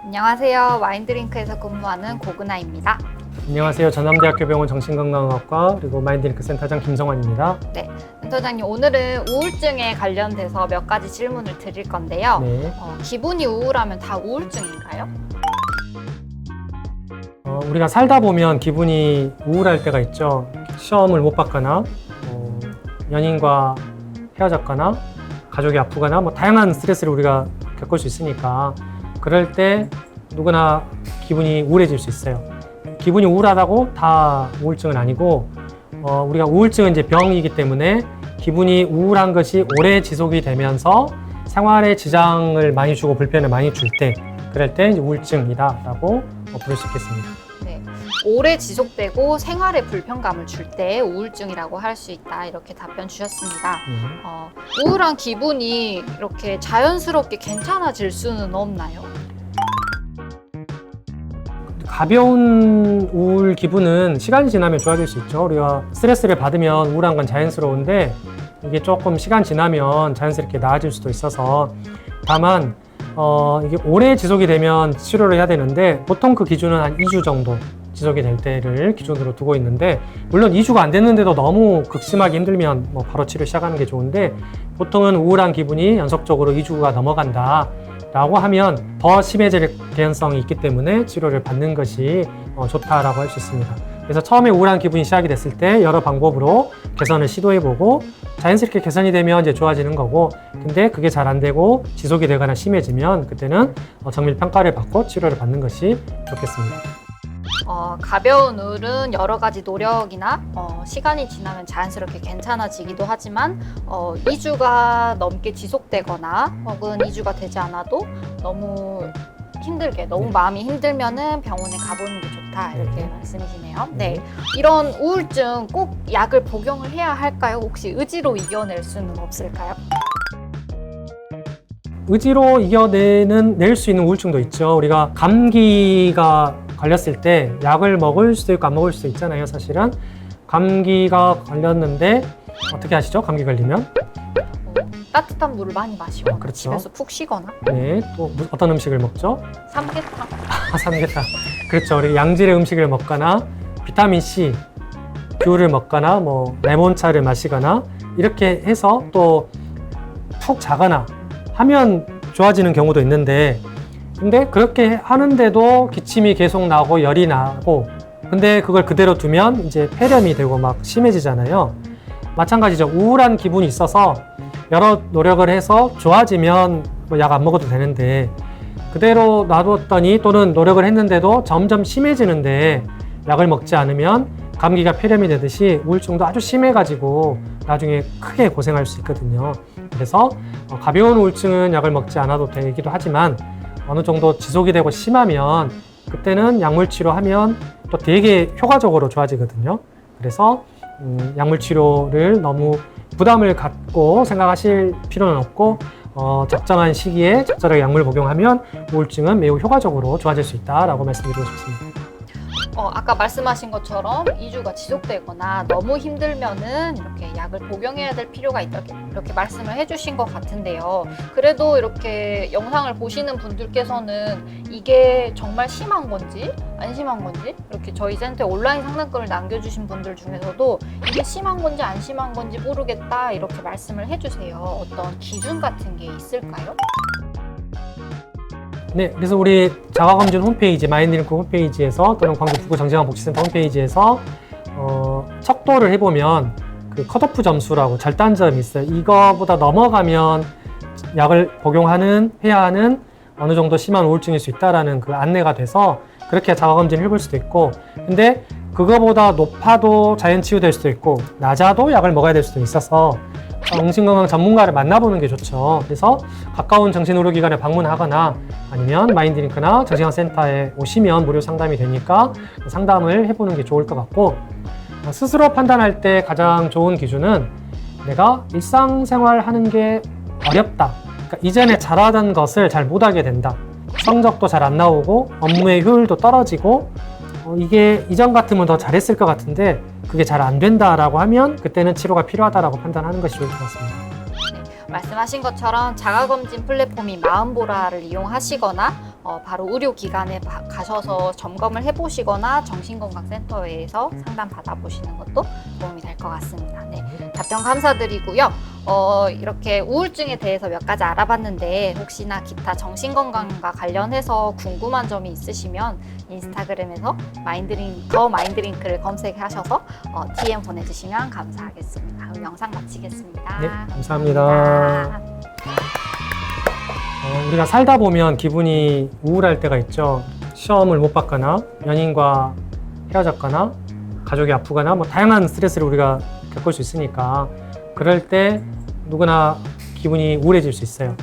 안녕하세요. 마인드링크에서 근무하는 고은아입니다. 안녕하세요. 전남대학교 병원 정신건강학과 그리고 마인드링크 센터장 김성환입니다. 네, 센터장님 오늘은 우울증에 관련돼서 몇 가지 질문을 드릴 건데요. 네. 기분이 우울하면 다 우울증인가요? 우리가 살다 보면 기분이 우울할 때가 있죠. 시험을 못 봤거나 연인과 헤어졌거나 가족이 아프거나 다양한 스트레스를 우리가 겪을 수 있으니까 그럴 때 누구나 기분이 우울해질 수 있어요. 기분이 우울하다고 다 우울증은 아니고 우리가 우울증은 이제 병이기 때문에 기분이 우울한 것이 오래 지속이 되면서 생활에 지장을 많이 주고 불편을 많이 줄 때 그럴 때 이제 우울증이다라고 부를 수 있겠습니다. 네, 오래 지속되고 생활에 불편감을 줄 때 우울증이라고 할 수 있다 이렇게 답변 주셨습니다. 우울한 기분이 이렇게 자연스럽게 괜찮아질 수는 없나요? 가벼운 우울 기분은 시간이 지나면 좋아질 수 있죠. 우리가 스트레스를 받으면 우울한 건 자연스러운데 이게 조금 시간 지나면 자연스럽게 나아질 수도 있어서 다만 이게 오래 지속이 되면 치료를 해야 되는데 보통 그 기준은 한 2주 정도 지속이 될 때를 기준으로 두고 있는데 물론 2주가 안 됐는데도 너무 극심하게 힘들면 바로 치료 시작하는 게 좋은데 보통은 우울한 기분이 연속적으로 2주가 넘어간다 라고 하면 더 심해질 개연성이 있기 때문에 치료를 받는 것이 좋다라고 할 수 있습니다. 그래서 처음에 우울한 기분이 시작이 됐을 때 여러 방법으로 개선을 시도해보고 자연스럽게 개선이 되면 이제 좋아지는 거고 근데 그게 잘 안 되고 지속이 되거나 심해지면 그때는 정밀 평가를 받고 치료를 받는 것이 좋겠습니다. 가벼운 우울은 여러 가지 노력이나 시간이 지나면 자연스럽게 괜찮아지기도 하지만 2주가 넘게 지속되거나 혹은 2주가 되지 않아도 너무 힘들게 너무 마음이 힘들면은 병원에 가보는 게 좋다 이렇게 말씀이시네요. 네, 이런 우울증 꼭 약을 복용을 해야 할까요? 혹시 의지로 이겨낼 수는 없을까요? 의지로 낼 수 있는 우울증도 있죠. 우리가 감기가 걸렸을 때 약을 먹을 수도 있고 안 먹을 수도 있잖아요. 사실은 감기가 걸렸는데 어떻게 하시죠? 감기 걸리면? 따뜻한 물을 많이 마시거나 그렇죠. 집에서 푹 쉬거나 네, 또 어떤 음식을 먹죠? 삼계탕. 삼계탕. 그렇죠. 우리 양질의 음식을 먹거나 비타민 C, 귤을 먹거나 레몬차를 마시거나 이렇게 해서 또 푹 자거나 하면 좋아지는 경우도 있는데 근데 그렇게 하는데도 기침이 계속 나고 열이 나고 근데 그걸 그대로 두면 이제 폐렴이 되고 막 심해지잖아요. 마찬가지죠. 우울한 기분이 있어서 여러 노력을 해서 좋아지면 약 안 먹어도 되는데 그대로 놔뒀더니 또는 노력을 했는데도 점점 심해지는데 약을 먹지 않으면 감기가 폐렴이 되듯이 우울증도 아주 심해가지고 나중에 크게 고생할 수 있거든요. 그래서 가벼운 우울증은 약을 먹지 않아도 되기도 하지만 어느 정도 지속이 되고 심하면 그때는 약물 치료하면 또 되게 효과적으로 좋아지거든요. 그래서 약물 치료를 너무 부담을 갖고 생각하실 필요는 없고 적정한 시기에 적절하게 약물 복용하면 우울증은 매우 효과적으로 좋아질 수 있다라고 말씀드리고 싶습니다. 아까 말씀하신 것처럼 2주가 지속되거나 너무 힘들면은 이렇게 약을 복용해야 될 필요가 있다 이렇게 말씀을 해주신 것 같은데요. 그래도 이렇게 영상을 보시는 분들께서는 이게 정말 심한 건지 안 심한 건지 이렇게 저희 센터에 온라인 상담글을 남겨주신 분들 중에서도 이게 심한 건지 안 심한 건지 모르겠다 이렇게 말씀을 해주세요. 어떤 기준 같은 게 있을까요? 네, 그래서 우리 자가검진 홈페이지, 마인드링크 홈페이지에서 또는 광주 북구정신건강복지센터 홈페이지에서 척도를 해보면 그 컷오프 점수라고 절단점이 있어요. 이거보다 넘어가면 약을 해야 하는 어느 정도 심한 우울증일 수 있다라는 그 안내가 돼서 그렇게 자가검진을 해볼 수도 있고 근데 그거보다 높아도 자연치유될 수도 있고 낮아도 약을 먹어야 될 수도 있어서 정신건강 전문가를 만나보는 게 좋죠. 그래서 가까운 정신의료기관에 방문하거나 아니면 마인드링크나 정신건강센터에 오시면 무료 상담이 되니까 상담을 해보는 게 좋을 것 같고 스스로 판단할 때 가장 좋은 기준은 내가 일상생활 하는 게 어렵다. 그러니까 이전에 잘하던 것을 잘 못하게 된다. 성적도 잘 안 나오고 업무의 효율도 떨어지고 이게 이전 같으면 더 잘했을 것 같은데 그게 잘 안 된다라고 하면 그때는 치료가 필요하다라고 판단하는 것이 좋을 것 같습니다. 말씀하신 것처럼 자가검진 플랫폼인 마음보라를 이용하시거나 바로 의료기관에 가셔서 점검을 해보시거나 정신건강센터에서 상담 받아보시는 것도 도움이 될 것 같습니다. 네, 답변 감사드리고요. 이렇게 우울증에 대해서 몇 가지 알아봤는데 혹시나 기타 정신건강과 관련해서 궁금한 점이 있으시면 인스타그램에서 더 마인드링크를 검색하셔서 DM 보내주시면 감사하겠습니다. 그럼 영상 마치겠습니다. 네, 감사합니다. 우리가 살다 보면 기분이 우울할 때가 있죠. 시험을 못 봤거나 연인과 헤어졌거나 가족이 아프거나 뭐 다양한 스트레스를 우리가 겪을 수 있으니까 그럴 때 누구나 기분이 우울해질 수 있어요.